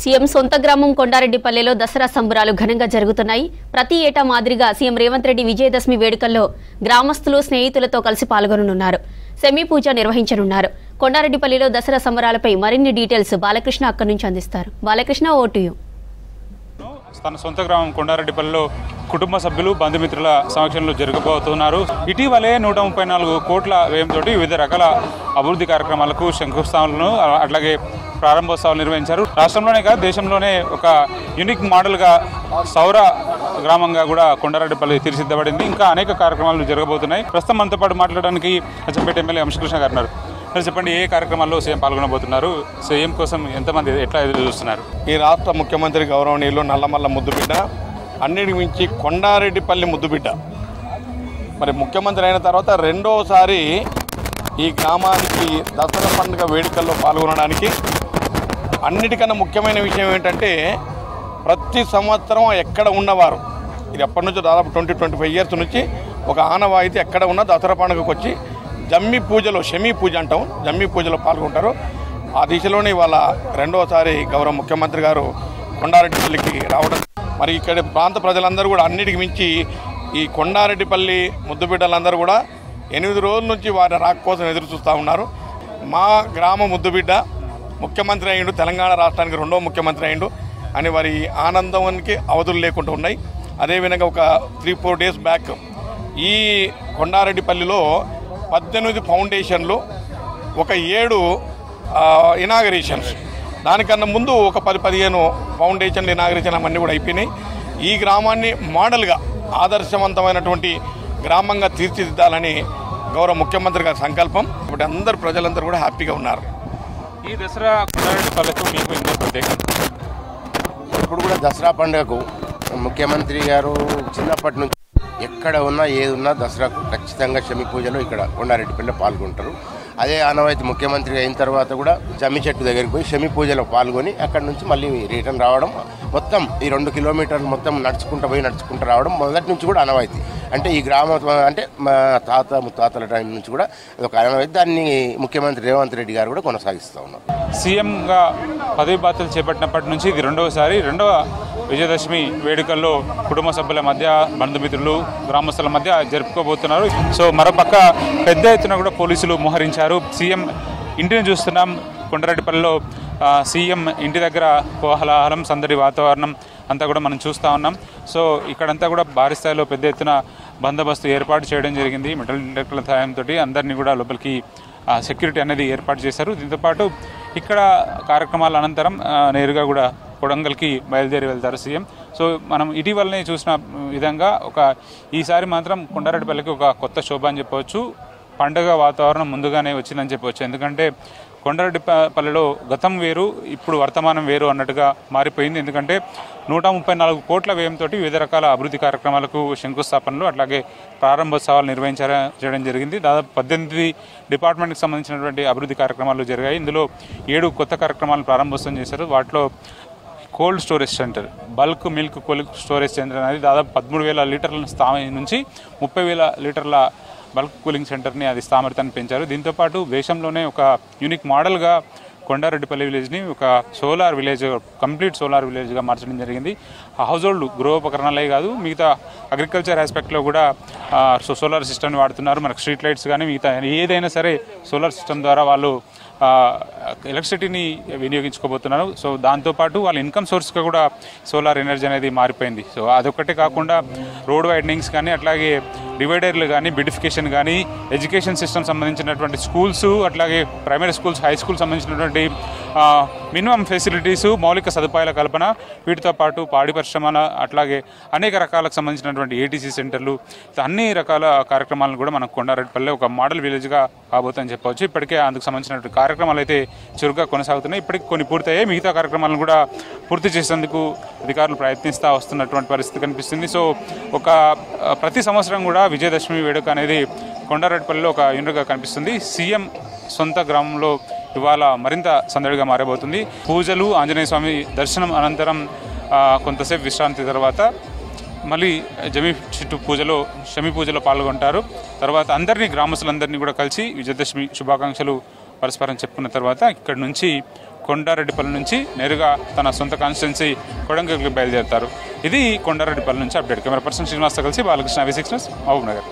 CM సొంత గ్రామం కొండారెడ్డిపల్లెలో దసరా సంబరాలు ఘనంగా జరుగుతున్నాయి. ప్రతి ఏటా మాదిరిగా సీఎం రేవంత్ రెడ్డి విజయదశమి వేడుకల్లో గ్రామస్తులు స్నేహితులతో కలిసి పాల్గొననున్నారు. సెమీ పూజ నిర్వహించనున్నారు. కొండారెడ్డిపల్లిలో దసరా సంబరాలపై మరిన్ని డీటెయిల్స్ బాలకృష్ణ అక్కడి నుంచి అందిస్తారు. Balakrishna, vote you. తన సొంత గ్రామం కొండారెడ్డిపల్లిలో కుటుంబ సభ్యులు బంధుమిత్రుల సమక్షంలో జరగబోతున్నారు. ఇటీవలే 134 కోట్ల వ్యయంతో వివిధ రకాల అభివృద్ధి కార్యక్రమాలకు శంకుస్థాపనలను అట్లాగే ప్రారంభోత్సవాలు నిర్వహించారు. రాష్ట్రంలోనే కాదు దేశంలోనే ఒక యూనిక్ మోడల్గా సౌర గ్రామంగా కూడా కొండారెడ్డిపల్లి తీర్చిదిద్దబడింది. ఇంకా అనేక కార్యక్రమాలు జరగబోతున్నాయి. ప్రస్తుతం మనతో పాటు మాట్లాడడానికి అచ్చంపేట ఎమ్మెల్యే వంశకృష్ణ గారు ఉన్నారు. చెప్పండి, ఏ కార్యక్రమాల్లో సీఎం పాల్గొనబోతున్నారు? సీఎం కోసం ఎంతమంది ఎట్లా ఎదురు చూస్తున్నారు? ఈ రాష్ట్ర ముఖ్యమంత్రి గౌరవనీయులు నల్లమల్ల ముద్దుబిడ్డ, అన్నిటికి మించి కొండారెడ్డిపల్లి ముద్దుబిడ్డ. మరి ముఖ్యమంత్రి అయిన తర్వాత రెండోసారి ఈ గ్రామానికి దసరా పండుగ వేడుకల్లో పాల్గొనడానికి అన్నిటికన్నా ముఖ్యమైన విషయం ఏంటంటే ప్రతి సంవత్సరం ఎక్కడ ఉన్నవారు, ఇది ఎప్పటి నుంచో దాదాపు 20-25 ఇయర్స్ నుంచి ఒక ఆనవాయితీ ఎక్కడ ఉన్న దసరా పండుగకు వచ్చి జమ్మి పూజలో, షమీ పూజ అంటాం, జమ్మి పూజలో పాల్గొంటారు. ఆ దిశలోనే ఇవాళ రెండోసారి గౌరవ ముఖ్యమంత్రి గారు కొండారెడ్డిపల్లికి రావడం, మరి ఇక్కడ ప్రాంత ప్రజలందరూ కూడా అన్నిటికి మించి ఈ కొండారెడ్డిపల్లి ముద్దుబిడ్డలందరూ కూడా 8 రోజుల నుంచి వారి రాక కోసం ఎదురు చూస్తూ ఉన్నారు. మా గ్రామ ముద్దుబిడ్డ ముఖ్యమంత్రి అయ్యిండు, తెలంగాణ రాష్ట్రానికి రెండో ముఖ్యమంత్రి అయ్యిండు అని వారి ఆనందానికి అవధులు లేకుండా ఉన్నాయి. అదేవిధంగా ఒక 3-4 డేస్ బ్యాక్ ఈ కొండారెడ్డిపల్లిలో 18 ఫౌండేషన్లు, ఒక 7 ఇనాగరేషన్స్, దానికన్నా ముందు ఒక 10-15 ఫౌండేషన్లు ఇనాగరేషన్ అవన్నీ కూడా అయిపోయినాయి. ఈ గ్రామాన్ని మోడల్గా ఆదర్శవంతమైనటువంటి గ్రామంగా తీర్చిదిద్దాలని గౌరవ ముఖ్యమంత్రి గారి సంకల్పం. కాబట్టి అందరు ప్రజలందరూ కూడా హ్యాపీగా ఉన్నారు. ఈ దసరా కొండారెడ్డిపల్లితో మీకు ఇంకో ప్రత్యేకత. ఇప్పుడు కూడా దసరా పండుగకు ముఖ్యమంత్రి గారు చిన్నప్పటి నుంచి ఎక్కడ ఉన్నా ఏది ఉన్నా దసరాకు ఖచ్చితంగా షమీ పూజలో ఇక్కడ కొండారెడ్డిపల్లిలో పాల్గొంటారు. అదే ఆనవాయితీ ముఖ్యమంత్రి అయిన తర్వాత కూడా జమ్మి చెట్టు దగ్గరికి పోయి షమీ పూజలో పాల్గొని అక్కడ నుంచి మళ్ళీ రిటర్న్ రావడం, మొత్తం ఈ 2 కిలోమీటర్లు మొత్తం నడుచుకుంటూ రావడం మొదటి నుంచి కూడా ఆనవాయితీ. అంటే ఈ గ్రామం అంటే మా ముత్తాతల టైం నుంచి కూడా ఒక ఆనవాయితీ. దాన్ని ముఖ్యమంత్రి రేవంత్ రెడ్డి గారు కూడా కొనసాగిస్తూ ఉన్నారు. సీఎంగా పదవి బాధ్యతలు చేపట్టినప్పటి నుంచి ఇది రెండవ విజయదశమి వేడుకల్లో కుటుంబ సభ్యుల మధ్య, బంధుమిత్రులు, గ్రామస్తుల మధ్య జరుపుకోబోతున్నారు. సో మరోపక్క పెద్ద ఎత్తున కూడా పోలీసులు మోహరించారు. సీఎం ఇంటిని చూస్తున్నాం. కొండారెడ్డిపల్లిలో సీఎం ఇంటి దగ్గర కోలాహలం, సందడి వాతావరణం అంతా కూడా మనం చూస్తూ ఉన్నాం. సో ఇక్కడంతా కూడా భారీ స్థాయిలో పెద్ద ఎత్తున బందోబస్తు ఏర్పాటు చేయడం జరిగింది. మెటల్ డిటెక్టర్ల సహాయంతో అందరినీ కూడా లోపలికి సెక్యూరిటీ అనేది ఏర్పాటు చేశారు. దీంతోపాటు ఇక్కడ కార్యక్రమాల అనంతరం నేరుగా కూడా కొడంగల్కి బయలుదేరి వెళ్తారు సీఎం. సో మనం ఇటీవలనే చూసిన విధంగా ఈసారి మాత్రం కొండారెడ్డిపల్లికి ఒక కొత్త శోభ అని చెప్పవచ్చు. పండుగ వాతావరణం ముందుగానే వచ్చిందని చెప్పవచ్చు. ఎందుకంటే కొండారెడ్డిపల్లిలో గతం వేరు, ఇప్పుడు వర్తమానం వేరు అన్నట్టుగా మారిపోయింది. ఎందుకంటే 134 కోట్ల వ్యయంతో వివిధ రకాల అభివృద్ధి కార్యక్రమాలకు శంకుస్థాపనలు అట్లాగే ప్రారంభోత్సవాలు చేయడం జరిగింది. దాదాపు 18 డిపార్ట్మెంట్కి సంబంధించినటువంటి అభివృద్ధి కార్యక్రమాలు జరిగాయి. ఇందులో 7 కొత్త కార్యక్రమాలు ప్రారంభోత్సవం చేశారు. వాటిలో cold storage centre, bulk milk cold storage centre అనేది దాదాపు 13,000 లీటర్ల స్థాయి నుంచి 30,000 లీటర్ల బల్క్ కూలింగ్ సెంటర్ని అది సామర్థ్యాన్ని పెంచారు. దీంతోపాటు దేశంలోనే ఒక యూనిక్ మోడల్గా కొండారెడ్డిపల్లి విలేజ్ని ఒక సోలార్ విలేజ్, కంప్లీట్ సోలార్ విలేజ్గా మార్చడం జరిగింది. హౌస్ హోల్డ్ గృహోపకరణాలే కాదు, మిగతా అగ్రికల్చర్ ఆస్పెక్ట్లో కూడా సోలార్ సిస్టమ్ని వాడుతున్నారు. మనకు స్ట్రీట్ లైట్స్ కానీ మిగతా ఏదైనా సరే సోలార్ సిస్టమ్ ద్వారా వాళ్ళు ఎలక్ట్రిసిటీని వినియోగించుకోబోతున్నారు. సో దాంతోపాటు వాళ్ళ ఇన్కమ్ సోర్స్గా కూడా సోలార్ ఎనర్జీ అనేది మారిపోయింది. సో అదొక్కటే కాకుండా రోడ్ వైడనింగ్స్ కానీ అట్లాగే డివైడర్లు కానీ బ్యూటిఫికేషన్ కానీ ఎడ్యుకేషన్ సిస్టమ్ సంబంధించినటువంటి స్కూల్స్ అట్లాగే ప్రైమరీ స్కూల్స్, హై స్కూల్ సంబంధించినటువంటి మినిమం ఫెసిలిటీస్, మౌలిక సదుపాయాల కల్పన, వీటితో పాటు పాడి పరిశ్రమ అట్లాగే అనేక రకాలకు సంబంధించినటువంటి ఏటీసీ సెంటర్లు, అన్ని రకాల కార్యక్రమాలను కూడా మనం కొండారెడ్డిపల్లి ఒక మోడల్ విలేజ్గా కాబోతుందని చెప్పవచ్చు. ఇప్పటికే అందుకు సంబంధించినటువంటి కార్యక్రమాలు అయితే చురుగ్గా కొనసాగుతున్నాయి. ఇప్పటికి కొన్ని పూర్తయ్యాయి. మిగతా కార్యక్రమాలను కూడా పూర్తి చేసేందుకు అధికారులు ప్రయత్నిస్తూ వస్తున్నటువంటి పరిస్థితి కనిపిస్తుంది. సో ప్రతి సంవత్సరం కూడా విజయదశమి వేడుక అనేది కొండారెడ్డిపల్లిలో ఒక యూనిట్గా కనిపిస్తుంది. సీఎం సొంత గ్రామంలో ఇవాళ మరింత సందడిగా మారబోతుంది. పూజలు, ఆంజనేయ స్వామి దర్శనం అనంతరం కొంతసేపు విశ్రాంతి తర్వాత మళ్ళీ షమీ పూజలో పాల్గొంటారు. తర్వాత గ్రామస్తులందరినీ కూడా కలిసి విజయదశమి శుభాకాంక్షలు పరస్పరం చెప్పుకున్న తర్వాత ఇక్కడ నుంచి కొండారెడ్డిపల్లి నుంచి నేరుగా తన సొంత కాన్స్టిట్యున్సీ కొడంగల్కి బయలుదేరుతారు. ఇది కొండారెడ్డిపల్లి నుంచి అప్డేట్. కెమెరా పర్సన్ శ్రీనివాస్తో కలిసి బాలకృష్ణ, V6 న్యూస్, మహబూబ్ నగర్.